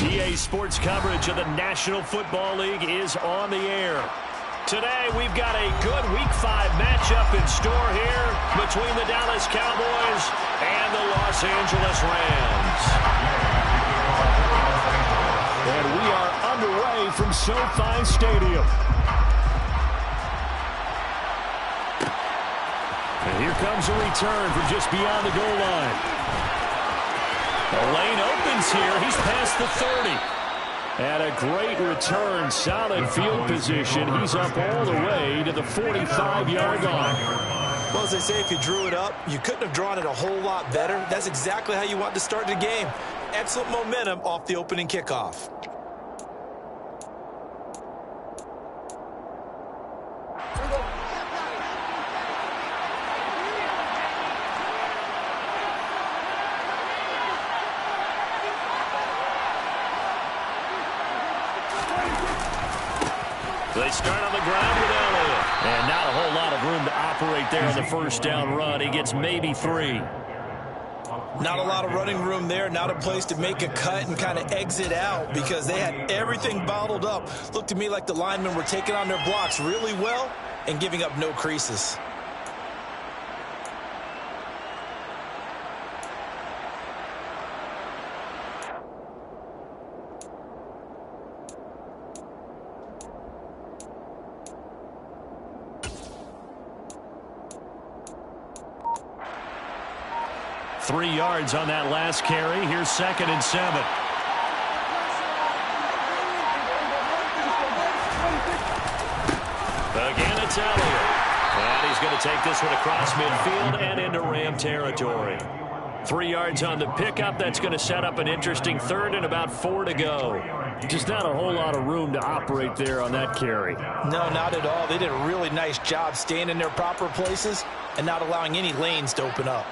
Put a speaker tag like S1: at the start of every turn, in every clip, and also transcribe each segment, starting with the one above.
S1: EA Sports coverage of the National Football League is on the air. Today, we've got a good Week 5 matchup in store here between the Dallas Cowboys and the Los Angeles Rams. And we are underway from SoFi Stadium. And here comes a return from just beyond the goal line. The lane opens here. He's past the 30. And a great return. Solid field position. He's up all the way to the 45-yard line.
S2: Well, as they say, if you drew it up, you couldn't have drawn it a whole lot better. That's exactly how you want to start the game. Excellent momentum off the opening kickoff.
S1: They start on the ground with Elliott. And not a whole lot of room to operate there on the first down run. He gets maybe 3.
S2: Not a lot of running room there. Not a place to make a cut and kind of exit out because they had everything bottled up. Looked to me like the linemen were taking on their blocks really well and giving up no creases.
S1: Three yards on that last carry. Here's 2nd and 7. Again, it's Elliott. And he's going to take this one across midfield and into Ram territory. 3 yards on the pickup. That's going to set up an interesting third and about 4 to go. Just not a whole lot of room to operate there on that carry.
S2: No, not at all. They did a really nice job staying in their proper places and not allowing any lanes to open up.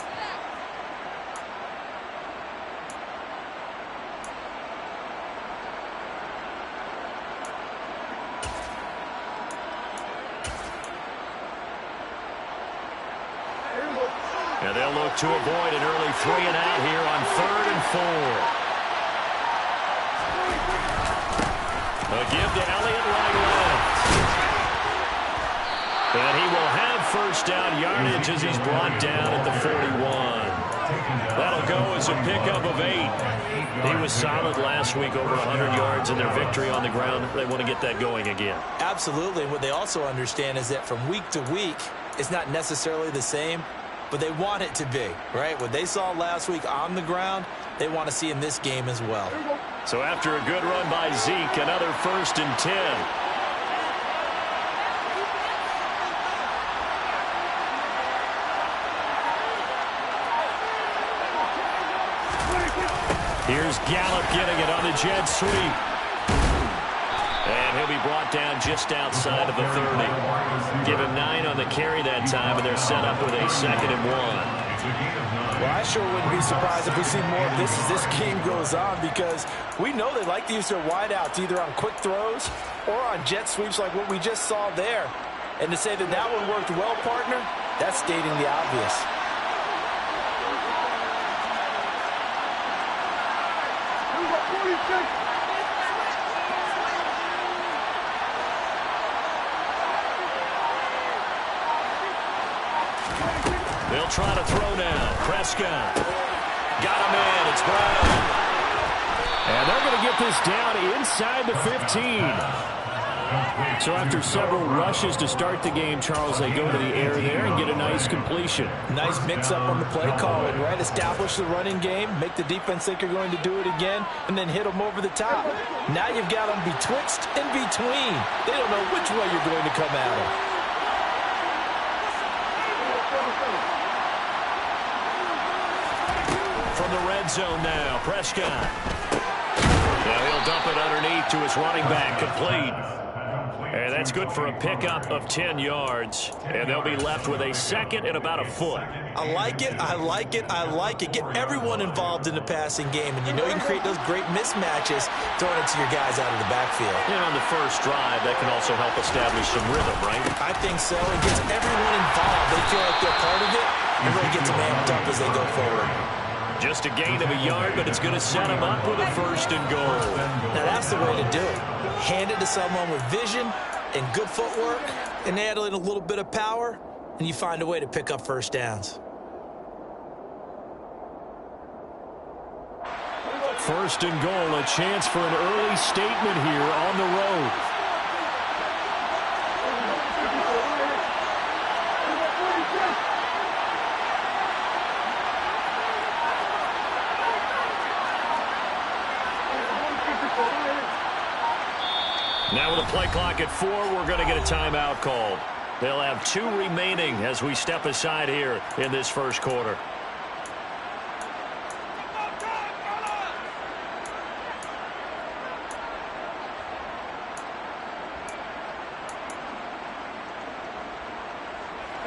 S1: And they'll look to avoid an early 3 and out here on 3rd and 4. A give to Elliott right left. And he will have first down yardage as he's brought down at the 41. That'll go as a pickup of 8. He was solid last week, over 100 yards in their victory on the ground. They want to get that going again.
S2: Absolutely. What they also understand is that from week to week, it's not necessarily the same, but they want it to be, right? What they saw last week on the ground, they want to see in this game as well.
S1: So after a good run by Zeke, another 1st and 10. Here's Gallup getting it on the jet sweep. And he'll be brought down just outside of the 30. Give him 9 on the carry that time, and they're set up with a 2nd and 1.
S2: Well, I sure wouldn't be surprised if we see more of this as this game goes on because we know they like to use their wideouts either on quick throws or on jet sweeps like what we just saw there. And to say that that one worked well, partner, that's stating the obvious.
S1: They'll try to throw now. Prescott. Got him in. It's Brown. And they're going to get this down inside the 15. So after several rushes to start the game, Charles, they go to the air there and get a nice completion.
S2: Nice mix-up on the play calling, right? Establish the running game, make the defense think you're going to do it again, and then hit them over the top. Now you've got them betwixt and between. They don't know which way you're going to come at them.
S1: From the red zone now, Prescott. Now he'll dump it underneath to his running back, complete. And that's good for a pickup of 10 yards. And they'll be left with a 2nd and about a foot.
S2: I like it, I like it, I like it. Get everyone involved in the passing game. And you know you can create those great mismatches throwing it to your guys out of the backfield.
S1: And on the first drive, that can also help establish some rhythm, right?
S2: I think so. It gets everyone involved. They feel like they're part of it and really gets them amped up as they go forward.
S1: Just a gain of a yard, but it's going to set him up with a 1st and goal.
S2: Now that's the way to do it. Hand it to someone with vision and good footwork, and add in a little bit of power, and you find a way to pick up 1st downs.
S1: 1st and goal, a chance for an early statement here on the road. Now with a play clock at 4, we're going to get a timeout called. They'll have 2 remaining as we step aside here in this 1st quarter.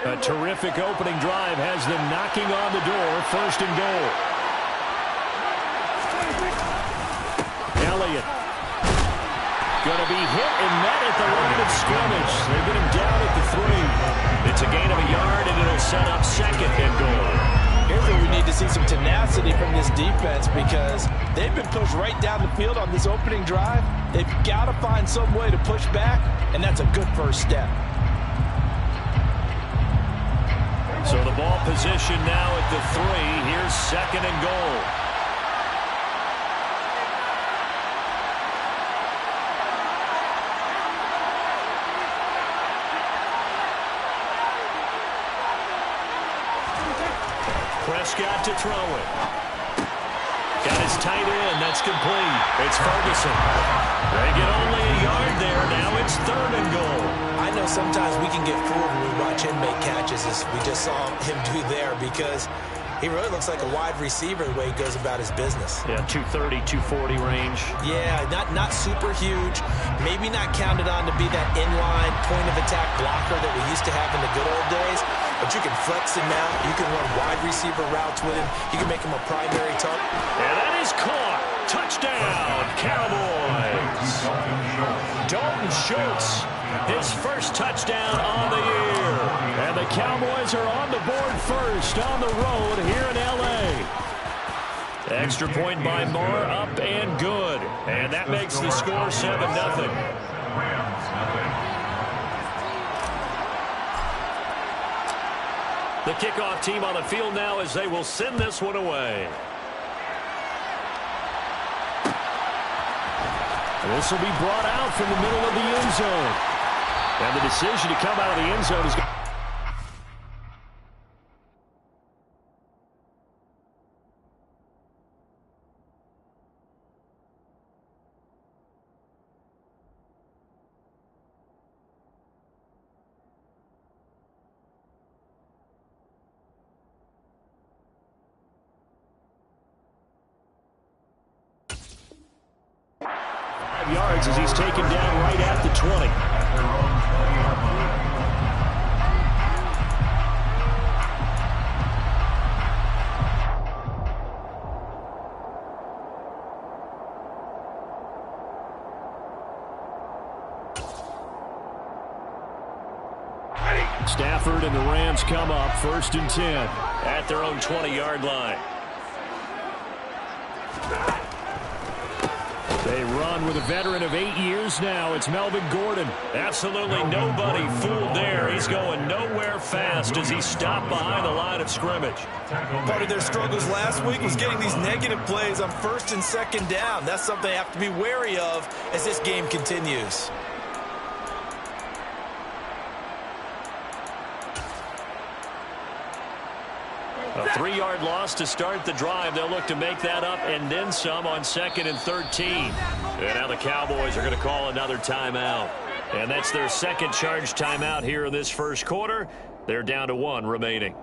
S1: A terrific opening drive has them knocking on the door. 1st and goal. Elliott. Going to be hit and met at the line of scrimmage. They get him down at the 3. It's a gain of a yard, and it'll set up 2nd and goal.
S2: Here's where we need to see some tenacity from this defense, because they've been pushed right down the field on this opening drive. They've got to find some way to push back, and that's a good 1st step.
S1: So the ball position now at the 3. Here's 2nd and goal. Prescott to throw it. Got his tight end. That's complete. It's Ferguson. They get only a yard there. Now it's 3rd and goal.
S2: I know sometimes we can get fooled when we watch him make catches, as we just saw him do there, because he really looks like a wide receiver the way he goes about his business.
S1: Yeah, 230, 240 range.
S2: Yeah, not super huge. Maybe not counted on to be that inline point-of-attack blocker that we used to have in the good old days, but you can flex him out. You can run wide receiver routes with him. You can make him a primary target.
S1: And that is caught. Touchdown, Cowboys. Dalton Schultz, his 1st touchdown on the year. And the Cowboys are on the board first on the road here in L.A. Extra point by Moore, up and good. And that makes the score 7-0. The kickoff team on the field now as they will send this one away. This will be brought out from the middle of the end zone. And the decision to come out of the end zone is... yards as he's taken down right at the 20. Stafford and the Rams come up 1st and 10 at their own 20-yard line. They run with a veteran of 8 years now. It's Melvin Gordon. Absolutely nobody fooled there. He's going nowhere fast as he stopped behind the line of scrimmage.
S2: Part of their struggles last week was getting these negative plays on 1st and 2nd down. That's something they have to be wary of as this game continues.
S1: A 3-yard loss to start the drive. They'll look to make that up and then some on 2nd and 13. And now the Cowboys are going to call another timeout. And that's their 2nd charge timeout here in this 1st quarter. They're down to 1 remaining.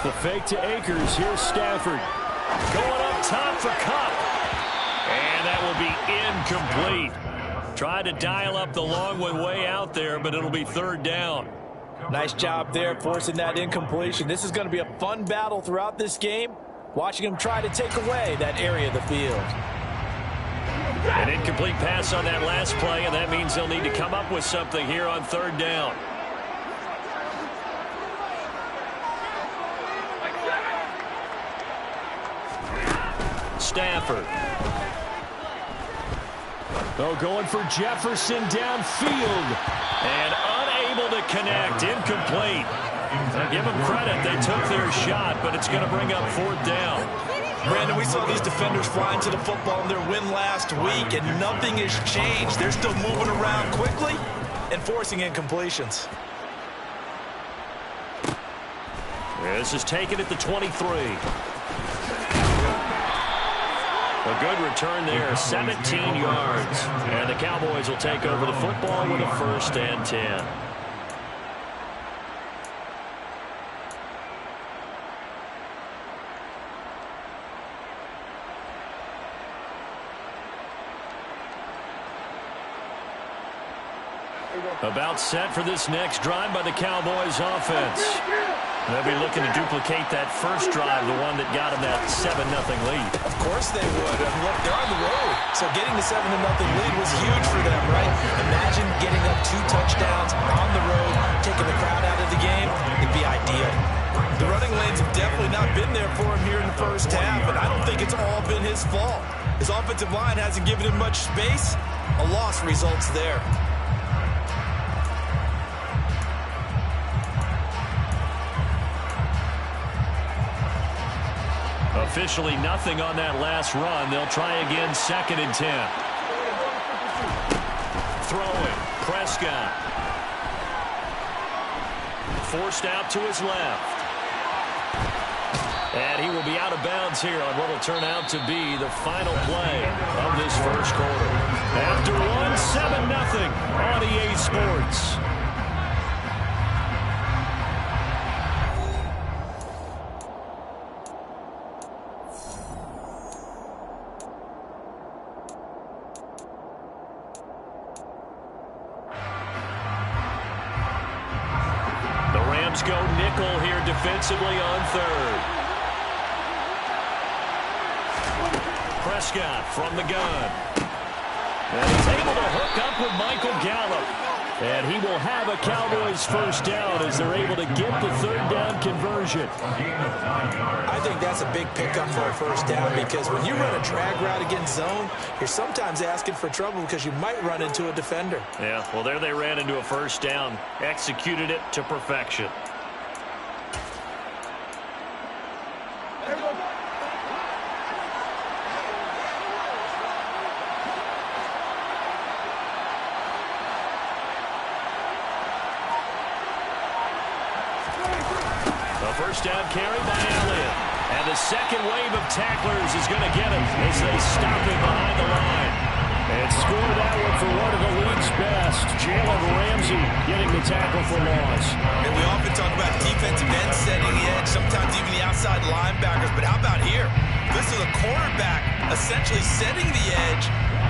S1: The fake to Akers. Here's Stafford. Going up top for Kupp. And that will be incomplete. Tried to dial up the long one way out there, but it'll be 3rd down.
S2: Nice job there forcing that incompletion. This is going to be a fun battle throughout this game, watching him try to take away that area of the field.
S1: An incomplete pass on that last play, and that means they'll need to come up with something here on third down. Stafford. Oh, going for Jefferson downfield. And unable to connect. Incomplete. Now give them credit. They took their shot, but it's going to bring up fourth down.
S2: Brandon, we saw these defenders flying to the football in their win last week, and nothing has changed. They're still moving around quickly and forcing incompletions.
S1: This is taken at the 23. A good return there, 17 yards. And the Cowboys will take over the football with a 1st and 10. About set for this next drive by the Cowboys offense. They'll be looking to duplicate that first drive, the one that got them that 7-0 lead.
S2: Of course they would. I mean, look, they're on the road. So getting the 7-0 lead was huge for them, right? Imagine getting up 2 touchdowns on the road, taking the crowd out of the game. It'd be ideal. The running lanes have definitely not been there for him here in the first half, and I don't think it's all been his fault. His offensive line hasn't given him much space. A loss results there.
S1: Officially nothing on that last run. They'll try again, 2nd and 10. Throwing, Prescott. Forced out to his left. And he will be out of bounds here on what will turn out to be the final play of this first quarter. After one, 7-0 on EA Sports. Go nickel here defensively on 3rd. Prescott from the gun. And he's able to hook up with Michael Gallup. And he will have a Cowboys 1st down as they're able to get the 3rd down conversion.
S2: I think that's a big pickup for a 1st down because when you run a drag route against zone, you're sometimes asking for trouble because you might run into a defender.
S1: Yeah, well, there they ran into a 1st down. Executed it to perfection. First down carry by Elliott. And the second wave of tacklers is going to get him as they stop him behind the line. And score that one for one of the league's best. Jalen Ramsey getting the tackle for loss.
S2: And we often talk about defensive ends setting the edge, sometimes even the outside linebackers. But how about here? This is a cornerback essentially setting the edge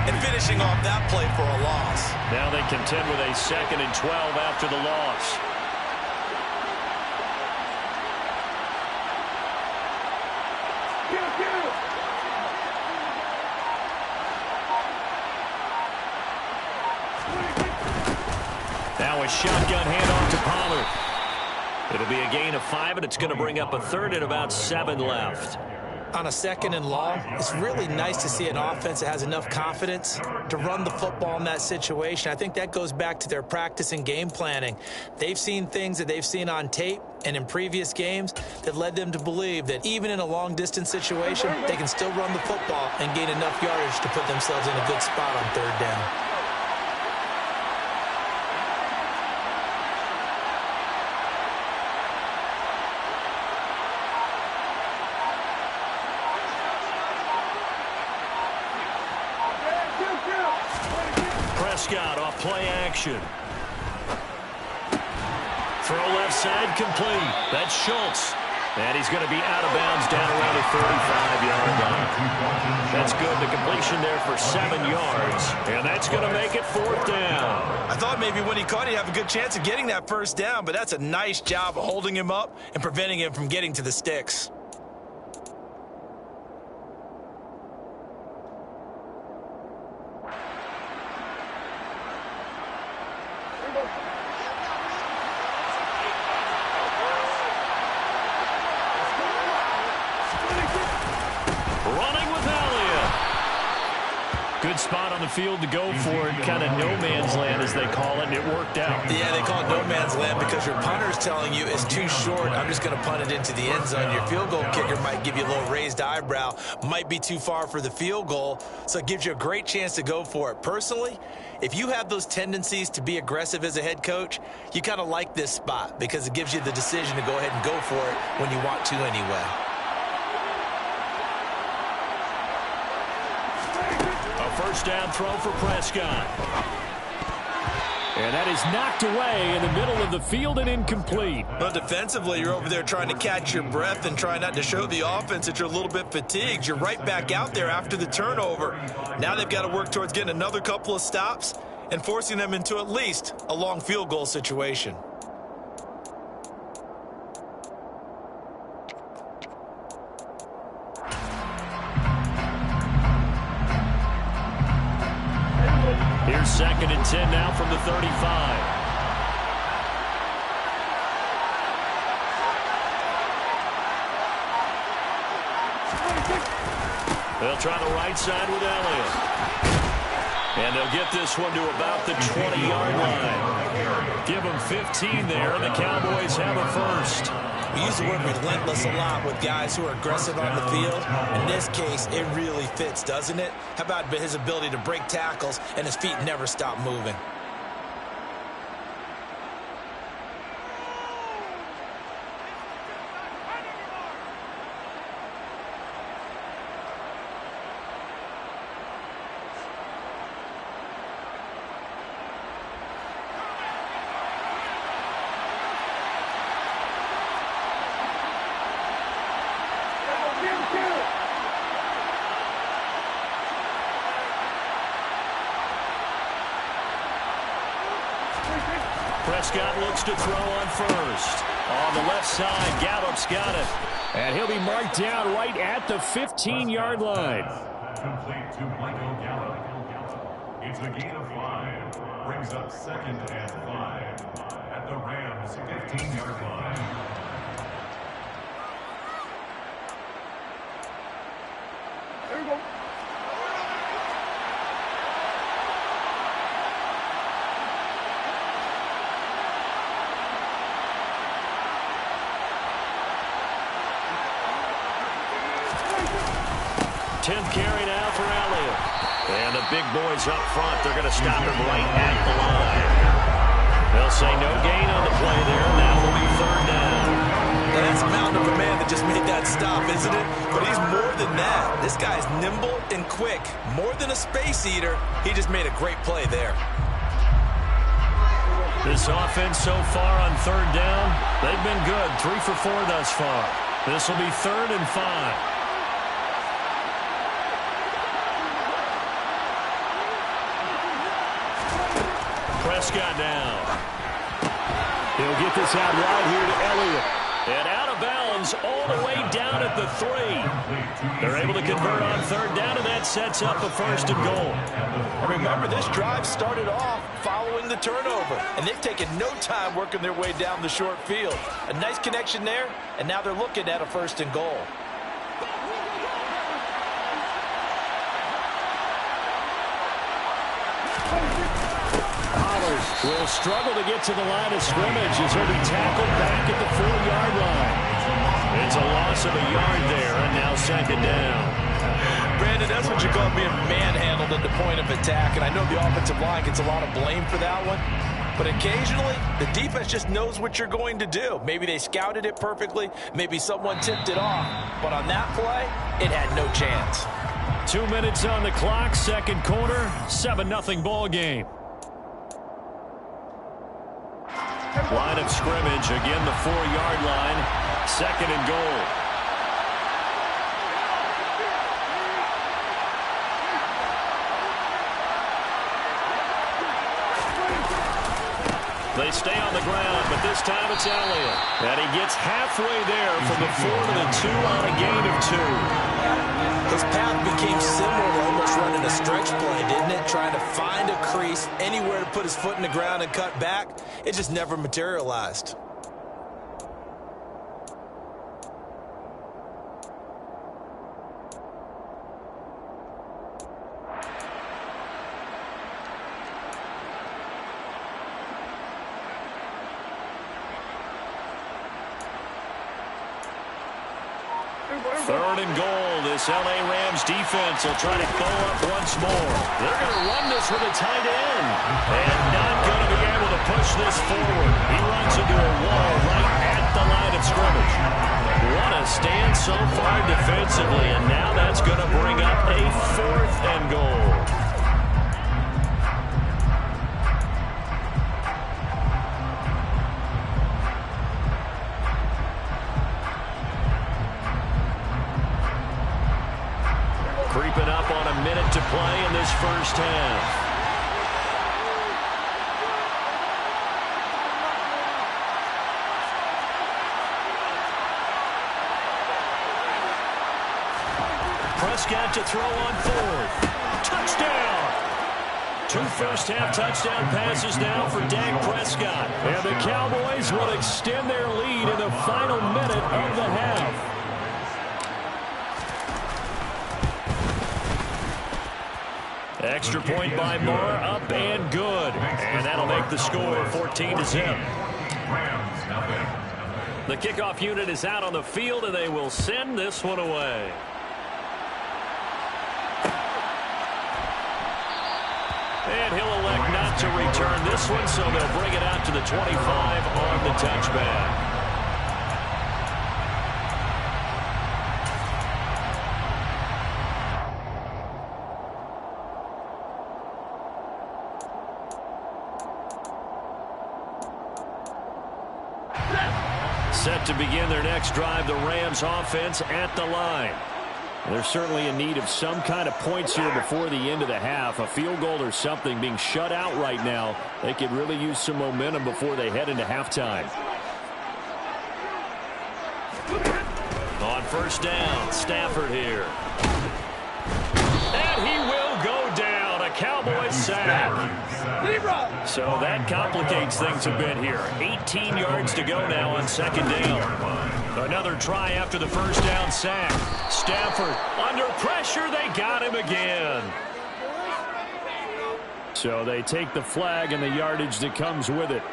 S2: and finishing off that play for a loss.
S1: Now they contend with a 2nd and 12 after the loss. Now a shotgun handoff to Pollard. It'll be a gain of 5, and it's going to bring up a 3rd and about 7 left.
S2: On a 2nd and long, it's really nice to see an offense that has enough confidence to run the football in that situation. I think that goes back to their practice and game planning. They've seen things that they've seen on tape and in previous games that led them to believe that even in a long-distance situation, they can still run the football and gain enough yardage to put themselves in a good spot on 3rd down.
S1: Prescott off play action. Throw left side complete. That's Schultz. And he's going to be out of bounds down around the 35-yard line. That's good. The completion there for 7 yards. And that's going to make it 4th down.
S2: I thought maybe when he caught it, he'd have a good chance of getting that first down, but that's a nice job of holding him up and preventing him from getting to the sticks.
S1: Good spot on the field to go for it. Kind of no man's land, as they call it, and it worked out.
S2: Yeah, they call it no man's land because your punter's telling you it's too short. I'm just going to punt it into the end zone. Your field goal kicker might give you a little raised eyebrow, might be too far for the field goal, so it gives you a great chance to go for it. Personally, if you have those tendencies to be aggressive as a head coach, you kind of like this spot because it gives you the decision to go ahead and go for it when you want to anyway.
S1: First down throw for Prescott. And that is knocked away in the middle of the field and incomplete.
S2: But defensively, you're over there trying to catch your breath and trying not to show the offense that you're a little bit fatigued. You're right back out there after the turnover. Now they've got to work towards getting another couple of stops and forcing them into at least a long field goal situation.
S1: Here's 2nd and 10 now from the 35. They'll try the right side with Elliott. And they'll get this one to about the 20-yard line. Give them 15 there, and the Cowboys have a first.
S2: We use the word relentless a lot with guys who are aggressive on the field. In this case, it really fits, doesn't it? How about his ability to break tackles and his feet never stop moving?
S1: Prescott looks to throw on first. On the left side, Gallup's got it. And he'll be marked down right at the 15-yard line.
S3: Complete to Michael Gallup. It's a gain of 5. Brings up 2nd and 5 at the Rams' 15-yard line.
S4: There we go.
S1: Tenth carry now for Elliott. And the big boys up front, they're going to stop him right at the line. They'll say no gain on the play there. Now will be 3rd down.
S2: Now that's a mountain of a man that just made that stop, isn't it? But he's more than that. This guy's nimble and quick. More than a space eater. He just made a great play there.
S1: This offense so far on 3rd down, they've been good. 3 for 4 thus far. This will be 3rd and 5. Prescott down. He'll get this out right here to Elliott. And out of bounds all the way down at the 3. They're able to convert on 3rd down, and that sets up a 1st and goal.
S2: And remember, this drive started off following the turnover, and they've taken no time working their way down the short field. A nice connection there, and now they're looking at a 1st and goal.
S1: Will struggle to get to the line of scrimmage as he'll be tackled back at the 4-yard line. It's a loss of a yard there, and now 2nd down.
S2: Brandon, that's what you call being manhandled at the point of attack, and I know the offensive line gets a lot of blame for that one, but occasionally the defense just knows what you're going to do. Maybe they scouted it perfectly, maybe someone tipped it off, but on that play, it had no chance.
S1: 2 minutes on the clock, 2nd quarter, 7-0 ball game. Line of scrimmage, again the 4-yard line. Second and goal. They stay on the ground, but this time it's Elliott. And he gets halfway there from the 4 to the 2 on a gain of 2.
S2: His path became similar to almost running a stretch play, didn't it? Trying to find a crease, anywhere to put his foot in the ground and cut back. It just never materialized.
S1: Third and goal. This L.A. Rams defense will try to go up once more. They're going to run this with a tight end. And not going to be able to push this forward. He runs into a wall right at the line of scrimmage. What a stand so far defensively. And now that's going to bring up a 4th and goal. Creeping up on a minute to play in this first half. Prescott to throw on 4th. Touchdown! 2 first-half touchdown passes now for Dak Prescott. And the Cowboys will extend their lead in the final minute of the half. Extra point by Moore, up and good. And that'll make the score 14-0. The kickoff unit is out on the field, and they will send this one away. And he'll elect not to return this one, so they'll bring it out to the 25 on the touchback. Set to begin their next drive, the Rams offense at the line. They're certainly in need of some kind of points here before the end of the half. A field goal or something. Being shut out right now, they could really use some momentum before they head into halftime. On first down, Stafford here. And he will go down. A Cowboys sack. So that complicates things a bit here. 18 yards to go now on second down. Another try after the first down sack. Stafford under pressure. They got him again. So they take the flag and the yardage that comes with it.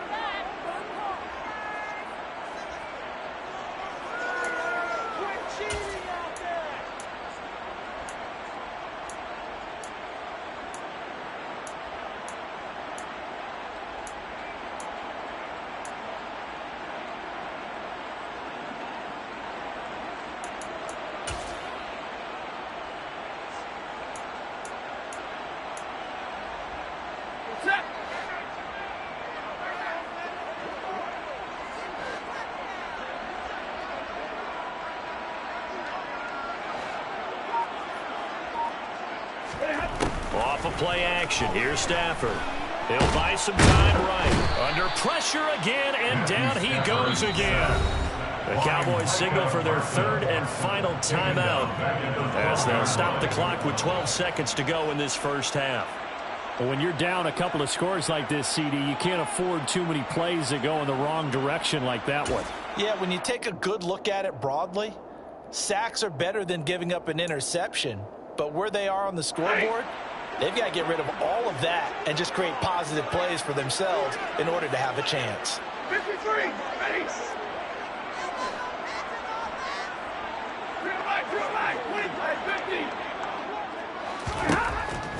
S1: Off of play action. Here's Stafford. He'll buy some time right. Under pressure again, and down he goes again. The Cowboys signal for their 3rd and final timeout as they'll stop the clock with 12 seconds to go in this first half. Well, when you're down a couple of scores like this, CD, you can't afford too many plays that go in the wrong direction like that one.
S2: Yeah, when you take a good look at it broadly, sacks are better than giving up an interception. But where they are on the scoreboard, they've got to get rid of all of that and just create positive plays for themselves in order to have a chance.
S4: 53, ready.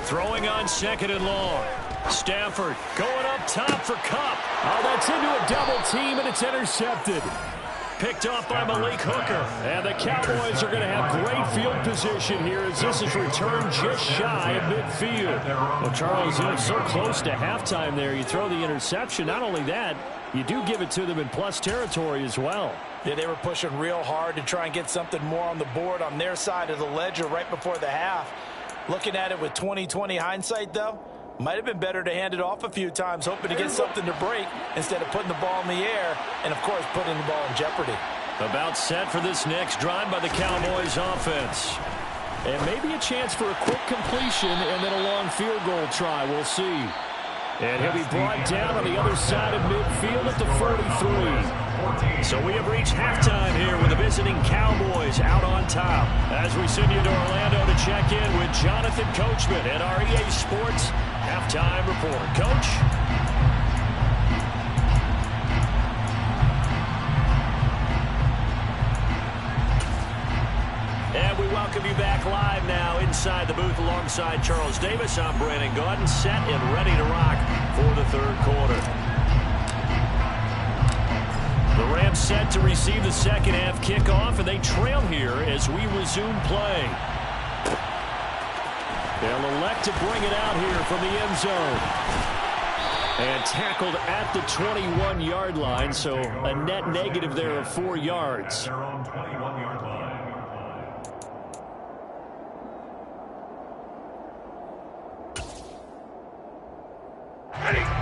S1: Throwing on second and long. Stafford going up top for Kupp. Oh, that's into a double team, and it's intercepted. picked off by Malik Hooker. And the Cowboys are going to have great field position here as this is returned just shy of midfield. Well, Charles, you know, so close to halftime there. You throw the interception. Not only that, you do give it to them in plus territory as well.
S2: Yeah, they were pushing real hard to try and get something more on the board on their side of the ledger right before the half. Looking at it with 20/20 hindsight, though, might have been better to hand it off a few times, hoping to get something to break instead of putting the ball in the air and, of course, putting the ball in jeopardy. About set for this next drive by the Cowboys offense.
S1: And maybe a chance for a quick completion and then a long field goal try. We'll see. And he'll be brought down on the other side of midfield at the 43. So we have reached halftime here with the visiting Cowboys out on top. As we send you to Orlando to check in with Jonathan Coachman at our EA Sports Halftime Report. Coach? And we welcome you back live now inside the booth alongside Charles Davis. I'm Brandon Gaudin, set and ready to rock for the third quarter. The Rams set to receive the second half kickoff, and they trail here as we resume play. They'll elect to bring it out here from the end zone. And tackled at the 21-yard line, so a net negative there of 4 yards.
S3: Their own 21-yard line.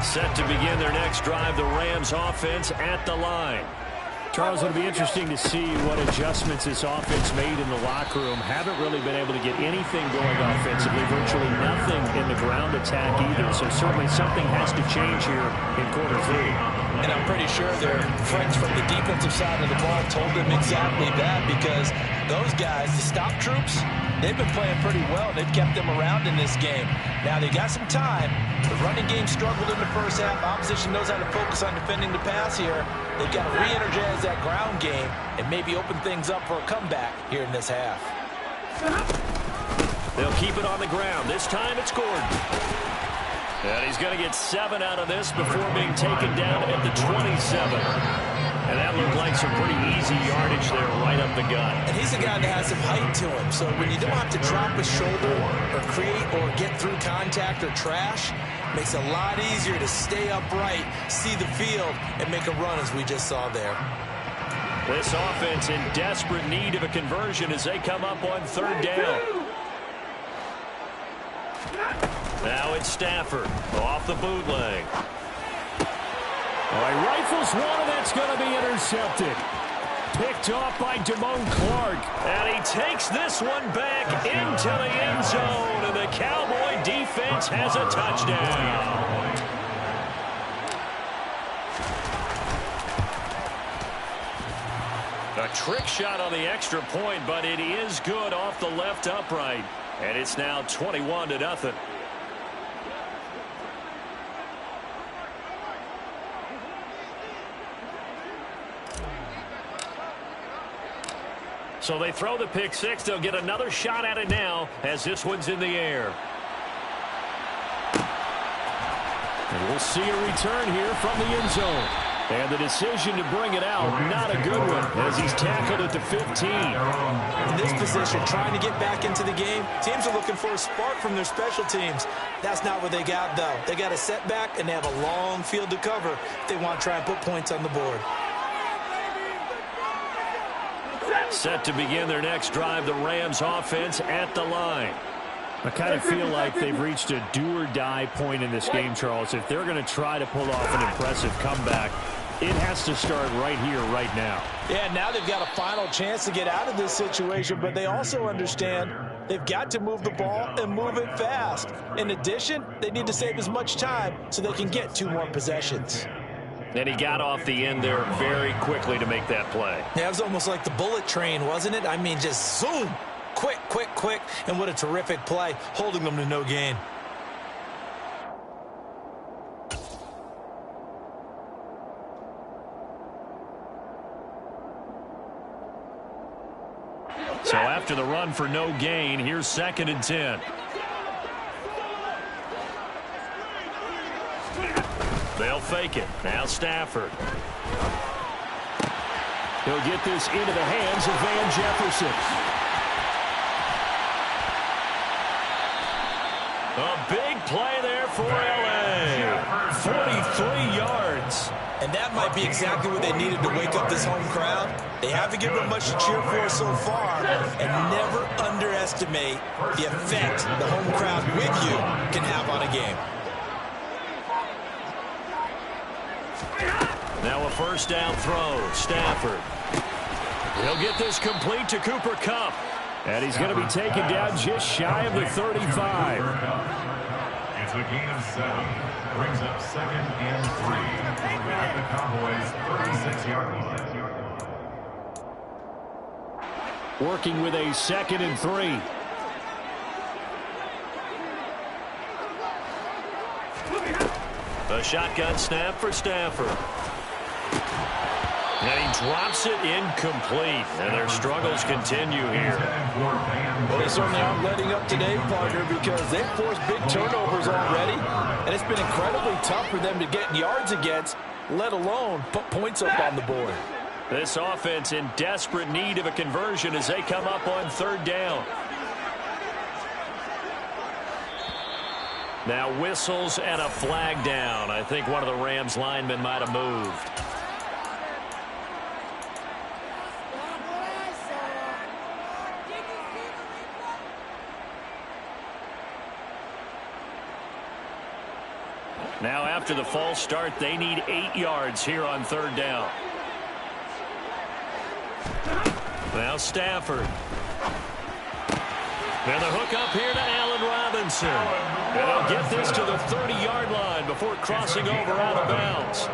S1: Set to begin their next drive, the Rams offense at the line. Charles, it'll be interesting to see what adjustments this offense made in the locker room. Haven't really been able to get anything going offensively, virtually nothing in the ground attack either. So certainly something has to change here in quarter three.
S2: And I'm pretty sure their friends from the defensive side of the ball told them exactly that, because those guys, the stop troops, they've been playing pretty well. They've kept them around in this game. Now, they got some time. The running game struggled in the first half. Opposition knows how to focus on defending the pass here. They've got to re-energize that ground game and maybe open things up for a comeback here in this half.
S1: They'll keep it on the ground. This time it's Gordon. And he's going to get 7 out of this before being taken down at the 27. And that looked like some pretty easy yardage there right up the gut.
S2: And he's a guy that has some height to him. So when you don't have to drop a shoulder or create or get through contact or trash, makes it a lot easier to stay upright, see the field, and make a run as we just saw there.
S1: This offense in desperate need of a conversion as they come up on third down. Now it's Stafford off the bootleg. All right, rifles one, and that's going to be intercepted. Picked off by Damone Clark. And he takes this one back into the end zone. And the Cowboy defense has a touchdown. A trick shot on the extra point, but it is good off the left upright. And it's now 21-0. So they throw the pick six. They'll get another shot at it now as this one's in the air. And we'll see a return here from the end zone. And the decision to bring it out, not a good one, as he's tackled at the 15.
S2: In this position, trying to get back into the game, teams are looking for a spark from their special teams. That's not what they got, though. They got a setback, and they have a long field to cover if they want to try and put points on the board.
S1: Set to begin their next drive, the Rams offense at the line. I kind of feel like they've reached a do-or-die point in this game, Charles. If they're going to try to pull off an impressive comeback, it has to start right here, right now.
S2: Yeah, now they've got a final chance to get out of this situation, but they also understand they've got to move the ball and move it fast. In addition, they need to save as much time so they can get 2 more possessions.
S1: And he got off the end there very quickly to make that play.
S2: Yeah, it was almost like the bullet train, wasn't it? I mean, just zoom. Quick, quick, quick. And what a terrific play, holding them to no gain.
S1: So after the run for no gain, here's 2nd and 10. They'll fake it. Now Stafford. He'll get this into the hands of Van Jefferson. A big play there for L.A. 43 yards.
S2: And that might be exactly what they needed to wake up this home crowd. They haven't given them much to cheer for so far. And never underestimate the effect the home crowd with you can have on a game.
S1: Now a first down throw. Stafford. He'll get this complete to Cooper Kupp. And he's going to be taken down just shy of the 35.
S3: It's a gain of 7. Brings up 2nd and 3 at the Cowboys' 36-yard line.
S1: Working with a 2nd and 3. A shotgun snap for Stafford. And he drops it incomplete. And their struggles continue here.
S2: Well, they certainly aren't letting up today, partner, because they've forced big turnovers already. And it's been incredibly tough for them to get yards against, let alone put points up on the board.
S1: This offense in desperate need of a conversion as they come up on 3rd down. Now whistles and a flag down. I think one of the Rams linemen might have moved. Now after the false start, they need 8 yards here on 3rd down. Now Stafford. And the hook up here to Allen Robinson. And they'll get this to the 30-yard line before crossing over out of bounds.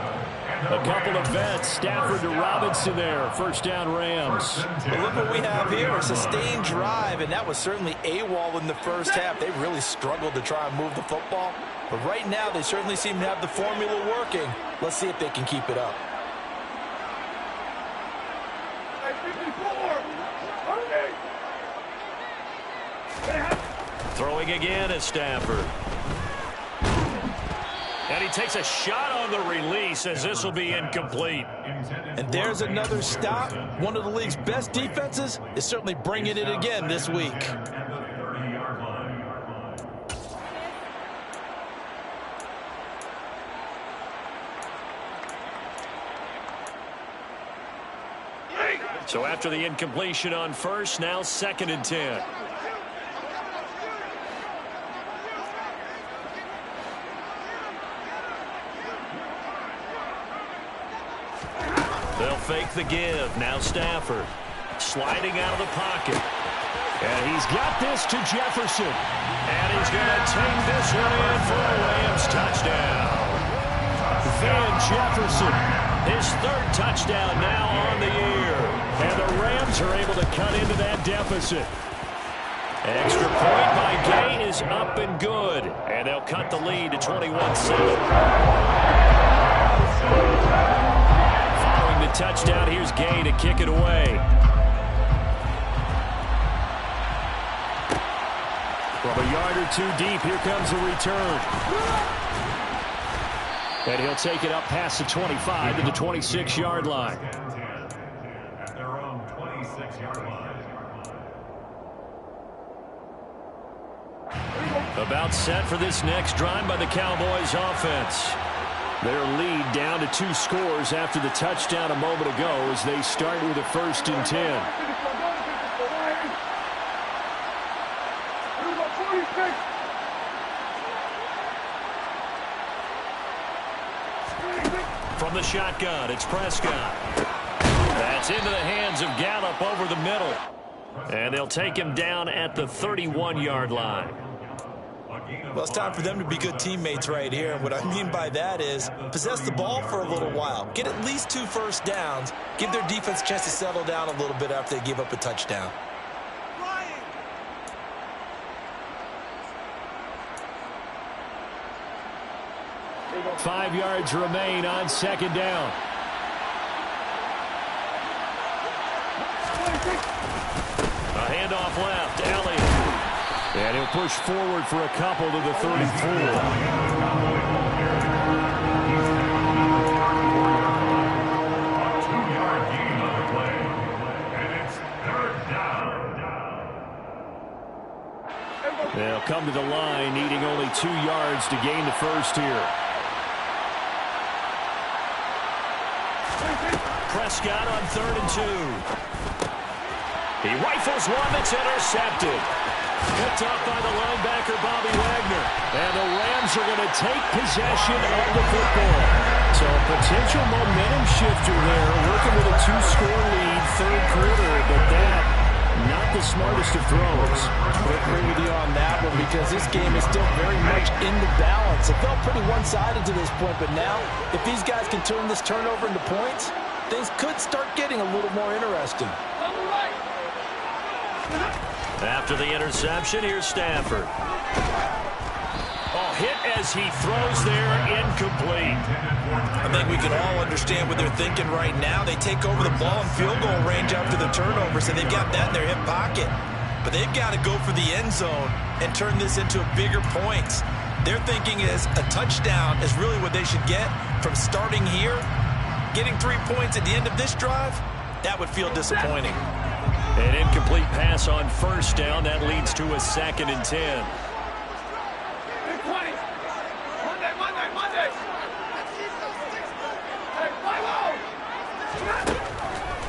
S1: A couple of vets, Stafford to Robinson there. First down, Rams.
S2: Well, look what we have here, a sustained drive, and that was certainly AWOL in the first half. They really struggled to try and move the football. But right now, they certainly seem to have the formula working. Let's see if they can keep it up.
S1: Throwing again is Stafford. And he takes a shot on the release as this will be incomplete.
S2: And there's another stop. One of the league's best defenses is certainly bringing it again this week.
S1: So after the incompletion on first, now 2nd and 10. They'll fake the give. Now Stafford sliding out of the pocket. And he's got this to Jefferson. And he's going to take this one in for a Rams touchdown. Van Jefferson, his 3rd touchdown now on the year. And the Rams are able to cut into that deficit. Extra point by Gay is up and good. And they'll cut the lead to 21-7. Following the touchdown, here's Gay to kick it away. From a yard or 2 deep, here comes the return. And he'll take it up past the 25 to the 26-yard line.
S3: At their own 26-yard line.
S1: About set for this next drive by the Cowboys offense. Their lead down to 2 scores after the touchdown a moment ago as they start with a 1st and 10. From the shotgun, it's Prescott. That's into the hands of Gallup over the middle. And they'll take him down at the 31-yard line.
S2: Well, it's time for them to be good teammates right here. And what I mean by that is possess the ball for a little while. Get at least 2 first downs. Give their defense a chance to settle down a little bit after they give up a touchdown.
S1: 5 yards remain on 2nd down. A handoff left, Elliott. And he'll push forward for a couple to the 34. They'll come to the line, needing only 2 yards to gain the first here. Prescott on 3rd and 2. He rifles one that's intercepted. Picked up by the linebacker, Bobby Wagner. And the Rams are going to take possession of the football. So a potential momentum shifter there, working with a 2-score lead, 3rd quarter, but that, not the smartest of throws.
S2: I agree with you on that one because this game is still very much in the balance. It felt pretty one-sided to this point, but now, if these guys can turn this turnover into points, things could start getting a little more interesting.
S1: After the interception, here's Stafford. Oh, hit as he throws there, incomplete.
S2: I think we can all understand what they're thinking right now. They take over the ball in field goal range after the turnover, so they've got that in their hip pocket. But they've got to go for the end zone and turn this into bigger points. Their thinking is a touchdown is really what they should get from starting here. Getting 3 points at the end of this drive, that would feel disappointing.
S1: An incomplete pass on 1st down. That leads to a 2nd and 10.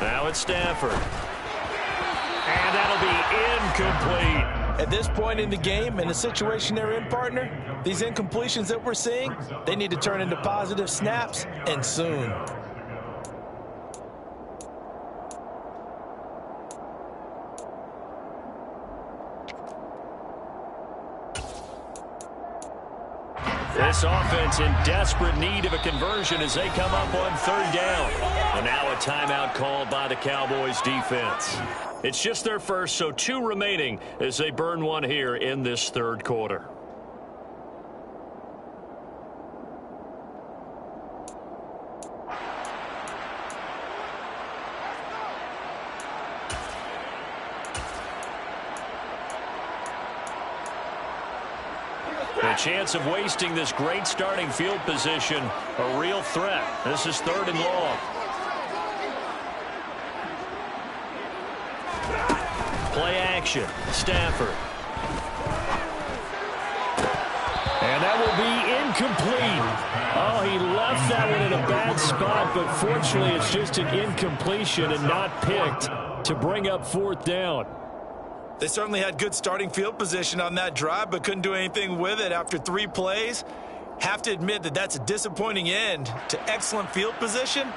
S1: Now it's Stafford. And that'll be incomplete.
S2: At this point in the game, in the situation they're in, partner, these incompletions that we're seeing, they need to turn into positive snaps, and soon.
S1: This offense in desperate need of a conversion as they come up on 3rd down. And now a timeout called by the Cowboys defense. It's just their first, so 2 remaining as they burn one here in this 3rd quarter. The chance of wasting this great starting field position, a real threat. This is 3rd and long. Play action, Stafford. And that will be incomplete. Oh, he left that one in a bad spot, but fortunately it's just an incompletion and not picked to bring up 4th down.
S2: They certainly had good starting field position on that drive, but couldn't do anything with it after 3 plays. Have to admit that that's a disappointing end to excellent field position.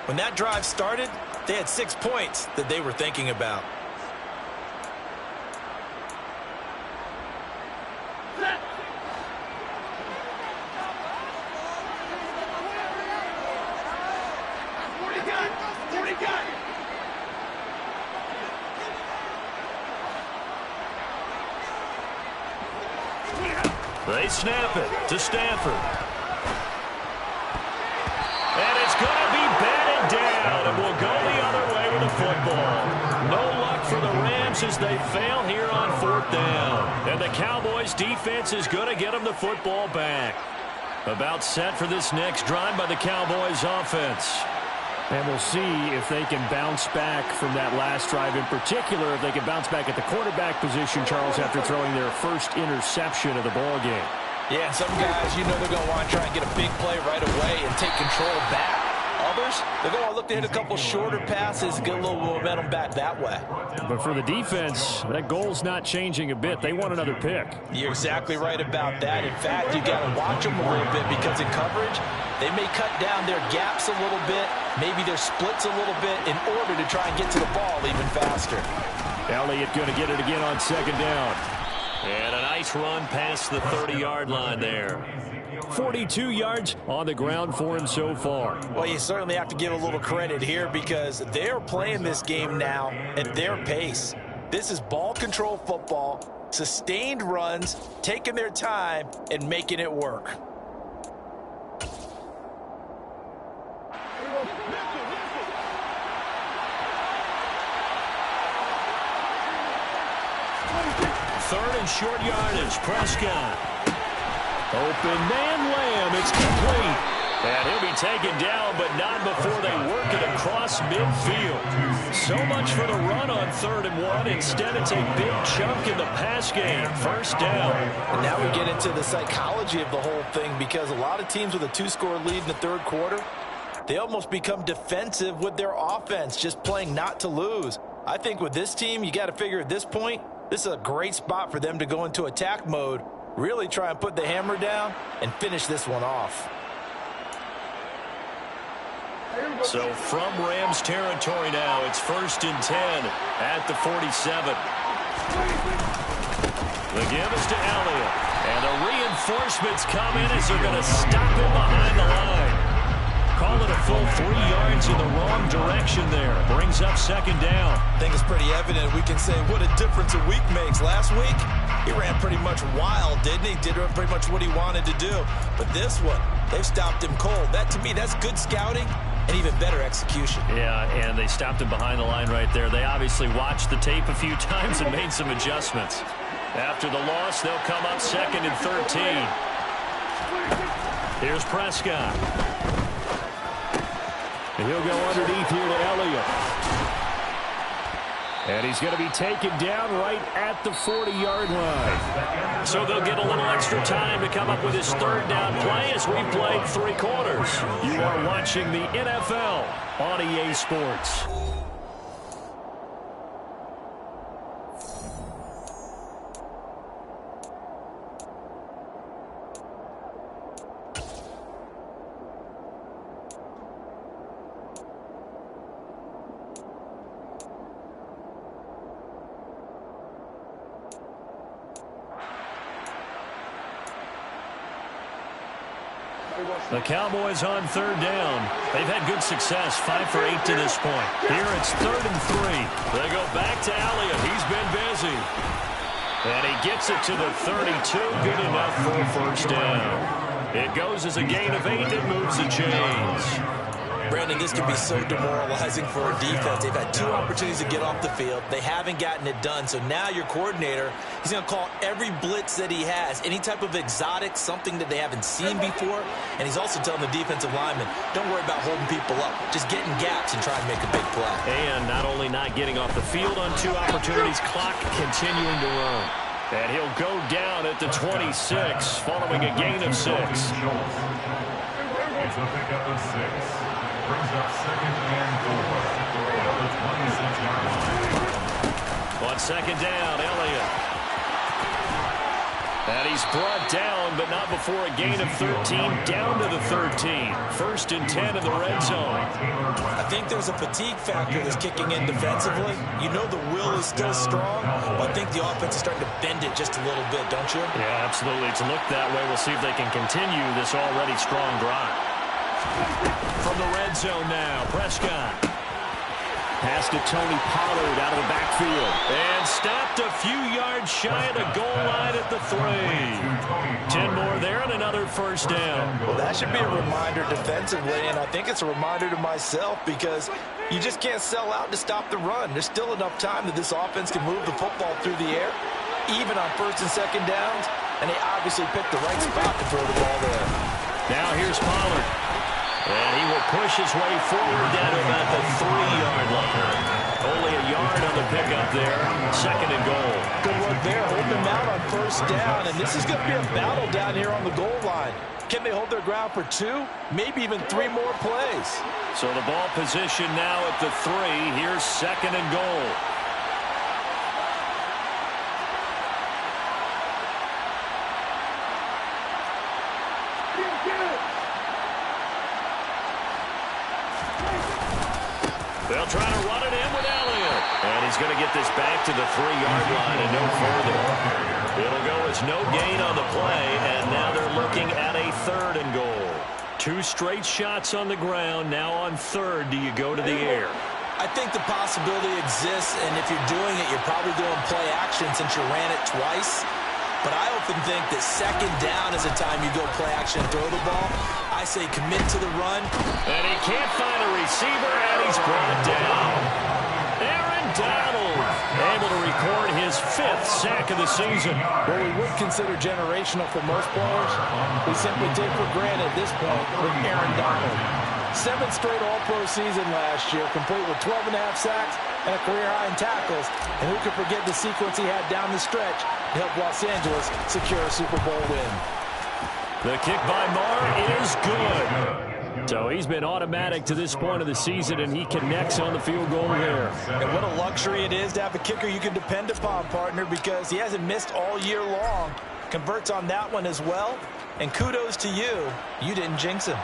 S2: When that drive started, they had 6 points that they were thinking about.
S1: They snap it to Stafford. And it's going to be batted down, and will go the other way with the football. No luck for the Rams as they fail here on 4th down. And the Cowboys defense is going to get them the football back. About set for this next drive by the Cowboys offense. And we'll see if they can bounce back from that last drive, in particular, if they can bounce back at the quarterback position, Charles, after throwing their first interception of the ball game.
S2: Yeah, some guys, you know they're going to want to try and get a big play right away and take control back. Others, they're going to look to hit a couple shorter passes and get a little momentum back that way.
S1: But for the defense, that goal's not changing a bit. They want another pick.
S2: You're exactly right about that. In fact, you got to watch them a little bit because in coverage, they may cut down their gaps a little bit, maybe their splits a little bit in order to try and get to the ball even faster.
S1: Elliott going to get it again on 2nd down. And a nice run past the 30-yard line there. 42 yards on the ground for him so far.
S2: Well, you certainly have to give a little credit here because they're playing this game now at their pace. This is ball control football, sustained runs, taking their time, and making it work.
S1: Third and short yardage. Prescott. Open man, Lamb. It's complete. And he'll be taken down, but not before they work it across midfield. So much for the run on 3rd and 1. Instead, it's a big chunk in the pass game. First down.
S2: And now we get into the psychology of the whole thing, because a lot of teams with a 2-score lead in the 3rd quarter, they almost become defensive with their offense, just playing not to lose. I think with this team, you got to figure at this point, this is a great spot for them to go into attack mode, really try and put the hammer down and finish this one off.
S1: So from Rams territory now, it's 1st and 10 at the 47. The give is to Elliott. And the reinforcements come in as they're going to stop him behind the line. Call it a full 3 yards in the wrong direction there. Brings up 2nd down.
S2: I think it's pretty evident. We can say what a difference a week makes. Last week, he ran pretty much wild, didn't he? Did pretty much what he wanted to do. But this one, they've stopped him cold. That, to me, that's good scouting and even better execution. Yeah,
S1: and they stopped him behind the line right there. They obviously watched the tape a few times and made some adjustments. After the loss, they'll come up 2nd and 13. Here's Prescott. And he'll go underneath here to Elliott. And he's going to be taken down right at the 40-yard line. So they'll get a little extra time to come up with his 3rd down play as we played 3 quarters. You are watching the NFL on EA Sports. The Cowboys on 3rd down. They've had good success, 5 for 8 to this point. Here it's 3rd and 3. They go back to Elliott. He's been busy. And he gets it to the 32. Good enough for a 1st down. It goes as a gain of 8 and moves the chains.
S2: Brandon, this can be so demoralizing for a defense. They've had 2 opportunities to get off the field. They haven't gotten it done. So now your coordinator, he's going to call every blitz that he has, any type of exotic, something that they haven't seen before. And he's also telling the defensive lineman, don't worry about holding people up. Just get in gaps and try and make a big play.
S1: And not only not getting off the field on 2 opportunities, clock continuing to run. And he'll go down at the 26 following a gain of 6.
S3: It's a pickup of 6. Brings up 2nd and 4 at the 26-yard line.
S1: On 2nd down, Elliott. And he's brought down, but not before a gain of 13, down to the 13. 1st and 10 in the red zone.
S2: I think there's a fatigue factor that's kicking in defensively. You know the will is still strong, but I think the offense is starting to bend it just a little bit, don't you?
S1: Yeah, absolutely. It's looked that way. We'll see if they can continue this already strong drive. From the red zone now, Prescott. Pass to Tony Pollard out of the backfield. And stopped a few yards shy of the goal line at the 3. 10 more there and another 1st down.
S2: Well, that should be a reminder defensively, and I think it's a reminder to myself because you just can't sell out to stop the run. There's still enough time that this offense can move the football through the air, even on 1st and 2nd downs, and they obviously picked the right spot to throw the ball there.
S1: Now here's Pollard. And he will push his way forward down to about the 3-yard line. Only a yard on the pickup there. 2nd and goal.
S2: Good work there, holding them out on 1st down. And this is going to be a battle down here on the goal line. Can they hold their ground for 2, maybe even 3 more plays?
S1: So the ball position now at the 3. Here's 2nd and goal. They'll try to run it in with Elliott. And he's going to get this back to the 3-yard line and no further. It'll go as no gain on the play, and now they're looking at a 3rd and goal. 2 straight shots on the ground. Now on 3rd, do you go to the air?
S2: I think the possibility exists, and if you're doing it, you're probably doing play action since you ran it twice. But I often think that 2nd down is the time you go play action and throw the ball. I say commit to the run.
S1: And he can't find a receiver, and he's brought down. Aaron Donald able to record his 5th sack of the season.
S2: What we would consider generational for most players, we simply take for granted at this point with Aaron Donald. 7th straight All-Pro season last year, complete with 12.5 sacks and a career high in tackles. And who could forget the sequence he had down the stretch to help Los Angeles secure a Super Bowl win.
S1: The kick by Marr is good. So he's been automatic to this point of the season, and he connects on the field goal there.
S2: And what a luxury it is to have a kicker you can depend upon, partner, because he hasn't missed all year long. Converts on that one as well. And kudos to you. You didn't jinx him.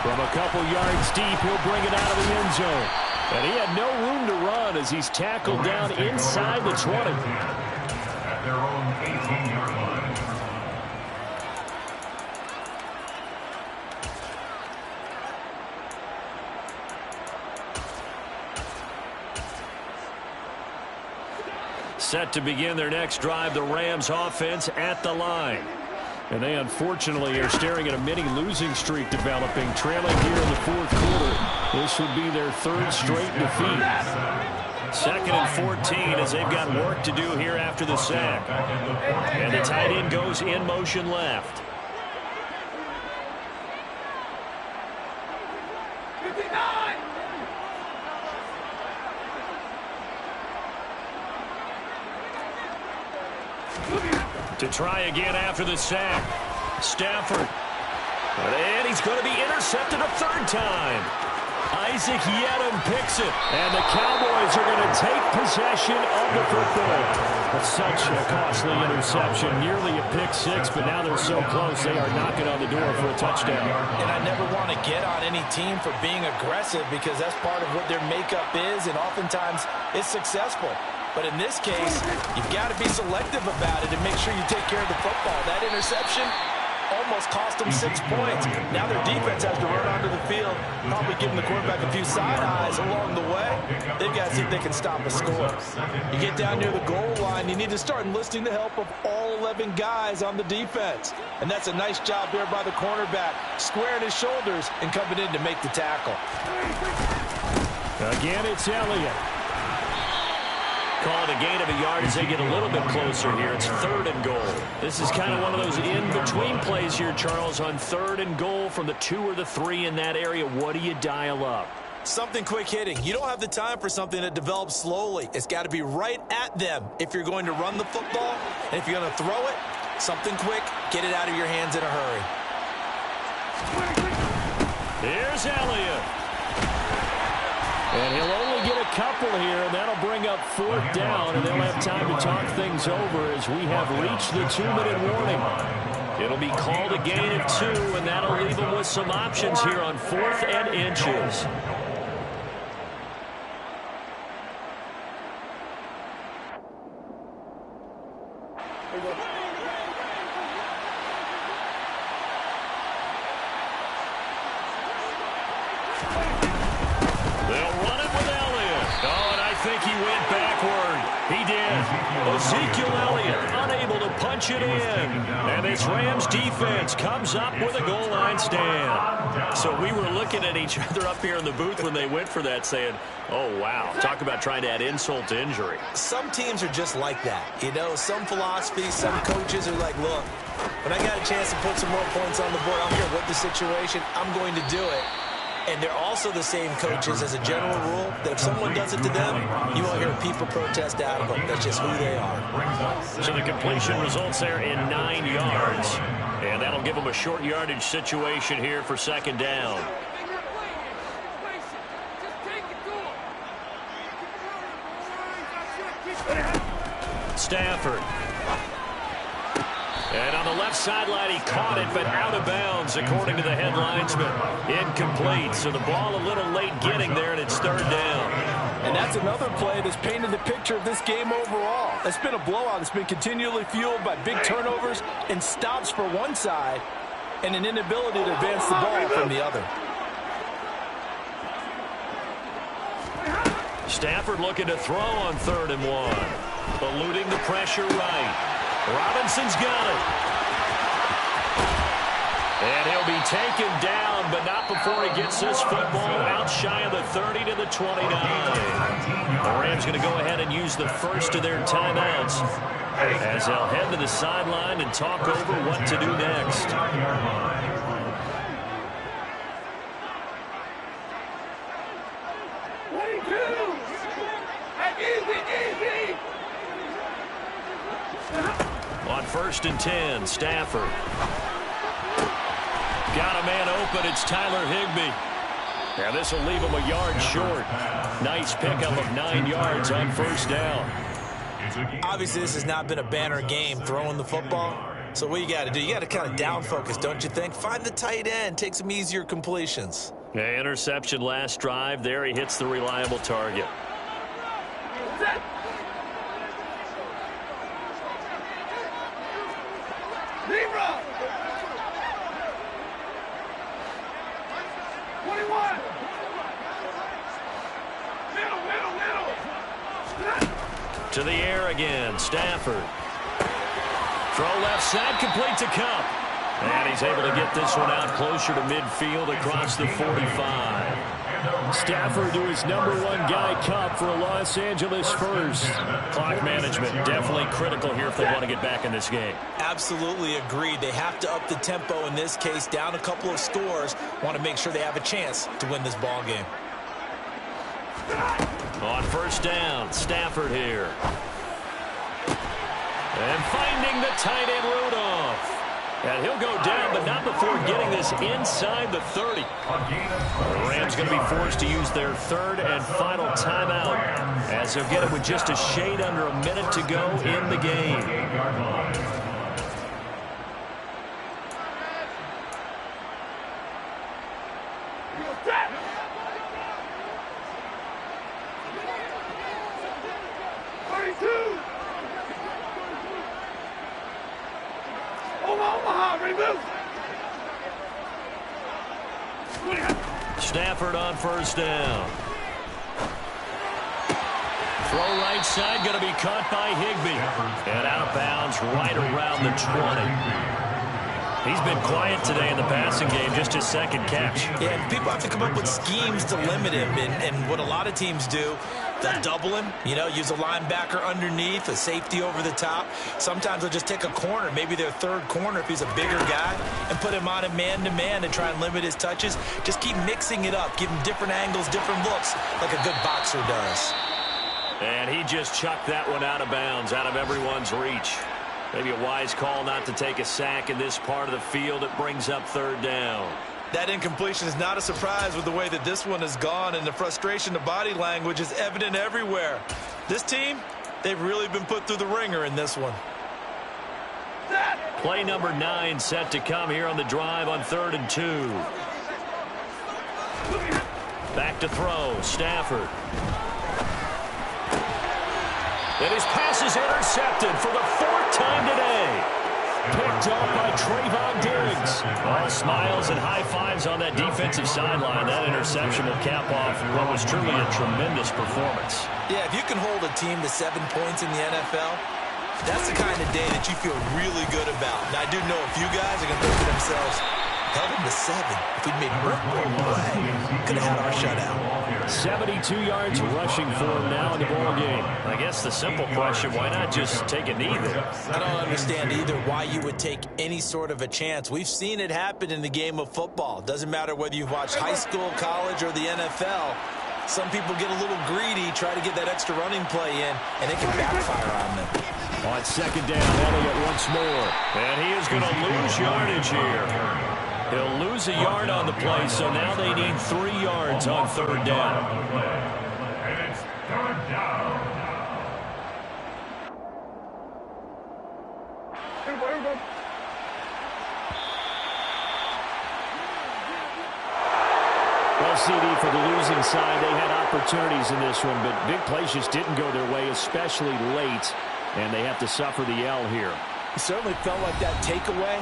S1: From a couple yards deep, he'll bring it out of the end zone. And he had no room to run as he's tackled down inside the 20.
S3: At their own 18-yard line.
S1: Set to begin their next drive, the Rams offense at the line. And they unfortunately are staring at a mini losing streak developing, trailing here in the 4th quarter. This would be their 3rd straight defeat. 2nd and 14 as they've got work to do here after the sack. And the tight end goes in motion left. To try again after the sack. Stafford. And he's going to be intercepted a 3rd time. Isaac Yedem picks it. And the Cowboys are going to take possession of the football. That's such a costly interception. Nearly a pick 6, but now they're so close they are knocking on the door for a touchdown.
S2: And I never want to get on any team for being aggressive because that's part of what their makeup is, and oftentimes it's successful. But in this case, you've got to be selective about it and make sure you take care of the football. That interception almost cost them 6 points. Now their defense has to run onto the field, probably giving the quarterback a few side eyes along the way. They've got to see if they can stop a score. You get down near the goal line, you need to start enlisting the help of all 11 guys on the defense. And that's a nice job there by the cornerback, squaring his shoulders and coming in to make the tackle.
S1: Again, it's Elliott. Call it a gain of a yard as they get a little bit closer here. It's 3rd and goal. This is kind of one of those in-between plays here, Charles, on 3rd and goal from the 2 or the 3 in that area. What do you dial up?
S2: Something quick hitting. You don't have the time for something that develops slowly. It's got to be right at them if you're going to run the football. And if you're going to throw it, something quick, get it out of your hands in a hurry.
S1: Here's Elliott. And he'll only get a couple here, and that'll bring up 4th down, and they'll have time to talk things over as we have reached the 2-minute warning. It'll be called a gain of 2, and that'll leave them with some options here on 4th and inches. Ezekiel Elliott unable to punch it in. And this Rams defense comes up with a goal line stand. So we were looking at each other up here in the booth when they went for that saying, oh, wow, talk about trying to add insult to injury.
S2: Some teams are just like that. You know, some philosophies, some coaches are like, look, when I got a chance to put some more points on the board, I don't care what the situation, I'm going to do it. And they're also the same coaches as a general rule that if someone does it to them, you won't hear a people protest out of them. That's just who they are.
S1: So the completion results there in 9 yards. And that'll give them a short yardage situation here for 2nd down. Stafford. And on the left sideline, he caught it, but out of bounds, according to the head linesman. Incomplete, so the ball a little late getting there, and it's 3rd down.
S2: And that's another play that's painted the picture of this game overall. It's been a blowout. It's been continually fueled by big turnovers and stops for one side and an inability to advance the ball from the other.
S1: Stafford looking to throw on 3rd and 1. Eluding the pressure right. Robinson's got it. And he'll be taken down, but not before he gets this football out shy of the 30 to the 29. The Rams going to go ahead and use the first of their timeouts as they'll head to the sideline and talk over what to do next. On 1st and 10, Stafford. Got a man open. It's Tyler Higbee. Now this will leave him a yard short. Nice pickup of 9 yards on 1st down.
S2: Obviously, this has not been a banner game throwing the football. So what you got to do, you got to kind of down focus, don't you think? Find the tight end. Take some easier completions.
S1: Yeah, interception last drive. There he hits the reliable target.
S4: Libra! 21! Middle!
S1: To the air again, Stafford. Throw left side, complete to Cup. And he's able to get this one out closer to midfield across the 45. Stafford to his #1 guy, Cup, for a Los Angeles first. Clock management definitely critical here if they want to get back in this game.
S2: Absolutely agreed. They have to up the tempo in this case, down a couple of scores. Want to make sure they have a chance to win this ball game.
S1: On 1st down, Stafford here. And finding the tight end Rudolph. And he'll go down, but not before getting this inside the 30. The Rams going to be forced to use their 3rd and final timeout as they'll get it with just a shade under a minute to go in the game. Stafford on 1st down. Throw right side, going to be caught by Higbee. And out of bounds right around the 20. He's been quiet today in the passing game, just his 2nd catch.
S2: Yeah, and people have to come up with schemes to limit him. And what a lot of teams do, they'll double him, use a linebacker underneath, a safety over the top. Sometimes they'll just take a corner, maybe their 3rd corner if he's a bigger guy, and put him on a man-to-man to try and limit his touches. Just keep mixing it up, give him different angles, different looks, like a good boxer does.
S1: And he just chucked that one out of bounds, out of everyone's reach. Maybe a wise call not to take a sack in this part of the field. It brings up 3rd down.
S2: That incompletion is not a surprise with the way that this one has gone, and the frustration, the body language is evident everywhere. This team, they've really been put through the ringer in this one.
S1: Play number 9 set to come here on the drive on 3rd and 2. Back to throw, Stafford. And his pass is intercepted for the 4th time today. Picked up by Trayvon Diggs. All smiles and high fives on that defensive sideline. That interception will cap off what was truly a tremendous performance.
S2: Yeah, if you can hold a team to 7 points in the NFL, that's the kind of day that you feel really good about. Now, I do know a few guys are going to think to themselves, held him to 7. If we'd made one more play, could have had our shutout.
S1: 72 yards rushing for him now in the ball game. I guess the simple question, why not just take a knee there?
S2: I don't understand either why you would take any sort of a chance. We've seen it happen in the game of football. Doesn't matter whether you've watched high school, college, or the NFL. Some people get a little greedy, try to get that extra running play in, and it can backfire on them.
S1: On 2nd down, Elliott once more. And he is going to lose yardage here. He'll lose a yard on the play, so now they need 3 yards on 3rd down.
S3: And it's 3rd down.
S1: Well, CD, for the losing side, they had opportunities in this one, but big plays just didn't go their way, especially late, and they have to suffer the L here.
S2: It certainly felt like that takeaway,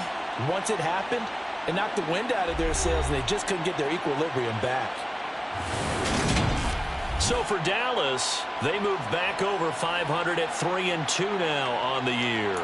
S2: once it happened, it knocked the wind out of their sails, and they just couldn't get their equilibrium back.
S1: So for Dallas, they moved back over 500 at 3-2 now on the year.